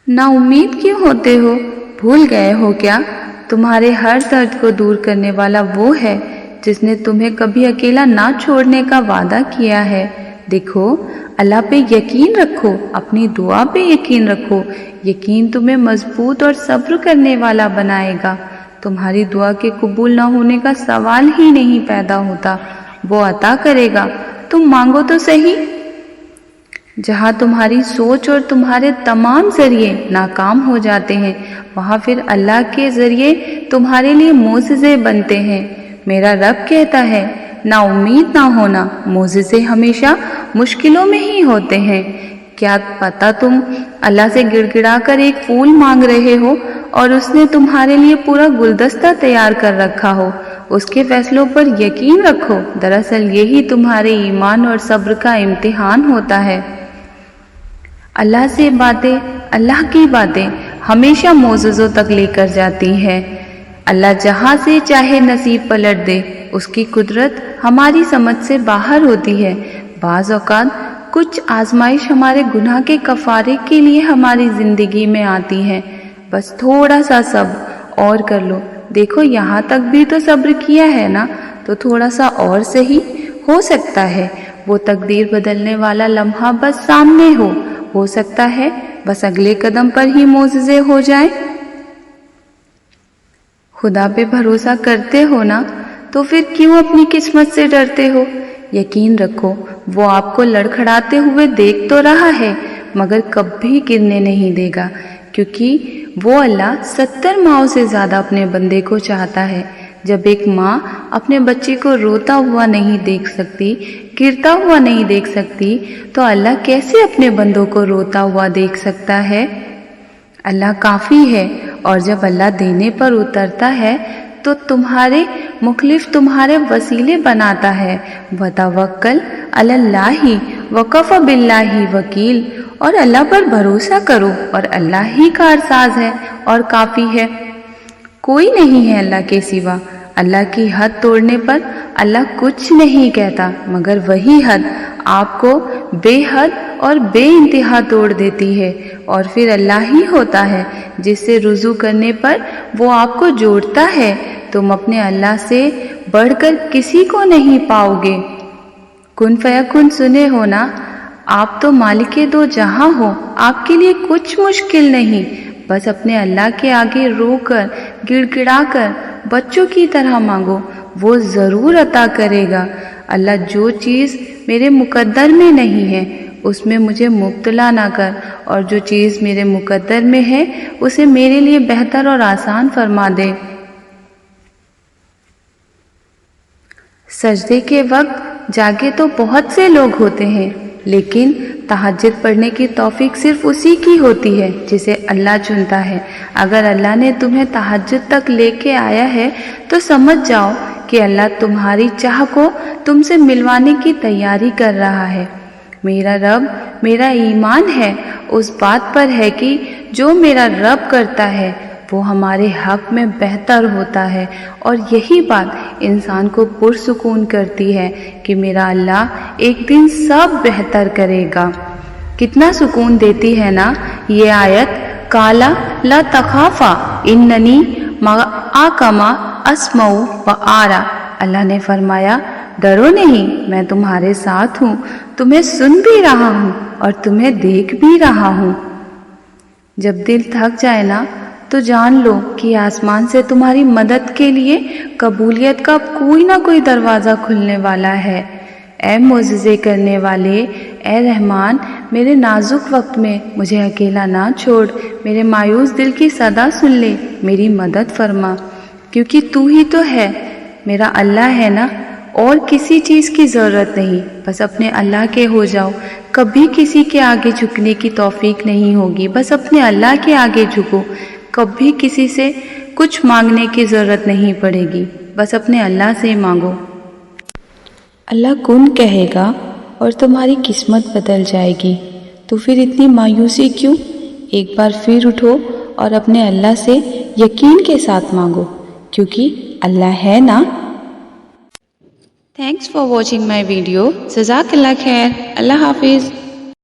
ना उम्मीद क्यों होते हो? भूल गए हो क्या? तुम्हारे हर दर्द को दूर करने वाला वो है जिसने तुम्हें कभी अकेला ना छोड़ने का वादा किया है। देखो, अल्लाह पे यकीन रखो, अपनी दुआ पे यकीन रखो। यकीन तुम्हें मजबूत और सब्र करने वाला बनाएगा। तुम्हारी दुआ के कबूल ना होने का सवाल ही नहीं पैदा होता। वो अता करेगा, तुम मांगो तो सही। जहाँ तुम्हारी सोच और तुम्हारे तमाम जरिए नाकाम हो जाते हैं, वहाँ फिर अल्लाह के जरिए तुम्हारे लिए मोज़िज़े बनते हैं। मेरा रब कहता है, ना उम्मीद ना होना, मोज़िज़े हमेशा मुश्किलों में ही होते हैं। क्या पता तुम अल्लाह से गिड़गिड़ा कर एक फूल मांग रहे हो और उसने तुम्हारे लिए पूरा गुलदस्ता तैयार कर रखा हो। उसके फैसलों पर यकीन रखो। दरअसल यही तुम्हारे ईमान और सब्र का इम्तिहान होता है। अल्लाह से बातें, अल्लाह की बातें हमेशा मोज़िज़ों तक लेकर जाती हैं। अल्लाह जहाँ से चाहे नसीब पलट दे। उसकी कुदरत हमारी समझ से बाहर होती है। बाज़ औक़ात कुछ आजमाइश हमारे गुनाह के कफ़ारे के लिए हमारी ज़िंदगी में आती हैं। बस थोड़ा सा सब्र और कर लो। देखो, यहाँ तक भी तो सब्र किया है ना, तो थोड़ा सा और सही। हो सकता है वो तकदीर बदलने वाला लम्हा बस सामने हो सकता है बस अगले कदम पर ही मोज़िज़े हो जाए। खुदा पे भरोसा करते हो ना, तो फिर क्यों अपनी किस्मत से डरते हो? यकीन रखो, वो आपको लड़खड़ाते हुए देख तो रहा है, मगर कभी गिरने नहीं देगा, क्योंकि वो अल्लाह 70 माओं से ज़्यादा अपने बंदे को चाहता है। जब एक माँ अपने बच्चे को रोता हुआ नहीं देख सकती, गिरता हुआ नहीं देख सकती, तो अल्लाह कैसे अपने बंदों को रोता हुआ देख सकता है? अल्लाह काफ़ी है, और जब अल्लाह देने पर उतरता है तो तुम्हारे मुखलिफ तुम्हारे वसीले बनाता है। वतवक्कल अलल्लाहि वकफ़ा बिल्लाहि वकील, और अल्लाह पर भरोसा करो, और अल्लाह ही कारसाज है और काफ़ी है। कोई नहीं है अल्लाह के सिवा। अल्लाह की हद तोड़ने पर अल्लाह कुछ नहीं कहता, मगर वही हद आपको बेहद और बेइंतहा तोड़ देती है। और फिर अल्लाह ही होता है जिससे रुजू करने पर वो आपको जोड़ता है। तुम अपने अल्लाह से बढ़कर किसी को नहीं पाओगे। कुन फयकुन सुने हो ना, आप तो मालिके दो जहां हो, आपके लिए कुछ मुश्किल नहीं। बस अपने अल्लाह के आगे रोकर गिड़गिड़ाकर बच्चों की तरह मांगो, वो ज़रूर अता करेगा। अल्लाह, जो चीज़ मेरे मुकद्दर में नहीं है उसमें मुझे मुब्तला ना कर, और जो चीज़ मेरे मुकद्दर में है उसे मेरे लिए बेहतर और आसान फरमा दे। सजदे के वक्त जागे तो बहुत से लोग होते हैं, लेकिन तहज्जुद पढ़ने की तौफीक सिर्फ उसी की होती है जिसे अल्लाह चुनता है। अगर अल्लाह ने तुम्हें तहज्जुद तक लेके आया है तो समझ जाओ कि अल्लाह तुम्हारी चाह को तुमसे मिलवाने की तैयारी कर रहा है। मेरा रब, मेरा ईमान है उस बात पर है कि जो मेरा रब करता है वो हमारे हक में बेहतर होता है, और यही बात इंसान को पुरसुकून करती है कि मेरा अल्लाह एक दिन सब बेहतर करेगा। कितना सुकून देती है ना ये आयत। काला ला तखाफा इन्ननी आकमा अस्मऊ व आरा। अल्लाह ने फरमाया, डरो नहीं, मैं तुम्हारे साथ हूँ, तुम्हें सुन भी रहा हूँ और तुम्हें देख भी रहा हूँ। जब दिल थक जाए ना, तो जान लो कि आसमान से तुम्हारी मदद के लिए कबूलियत का कोई ना कोई दरवाज़ा खुलने वाला है। ऐ मोज़िज़े करने वाले, ऐ रहमान, मेरे नाजुक वक्त में मुझे अकेला ना छोड़, मेरे मायूस दिल की सदा सुन ले, मेरी मदद फरमा, क्योंकि तू ही तो है, मेरा अल्लाह है ना, और किसी चीज़ की ज़रूरत नहीं। बस अपने अल्लाह के हो जाओ, कभी किसी के आगे झुकने की तौफीक नहीं होगी। बस अपने अल्लाह के आगे झुको, कभी किसी से कुछ मांगने की ज़रूरत नहीं पड़ेगी। बस अपने अल्लाह से मांगो। अल्लाह कुन कहेगा और तुम्हारी किस्मत बदल जाएगी। तो फिर इतनी मायूसी क्यों? एक बार फिर उठो और अपने अल्लाह से यकीन के साथ मांगो, क्योंकि अल्लाह है ना। Thanks for watching my video. जज़ाकल्लाह खैर। अल्लाह हाफिज़।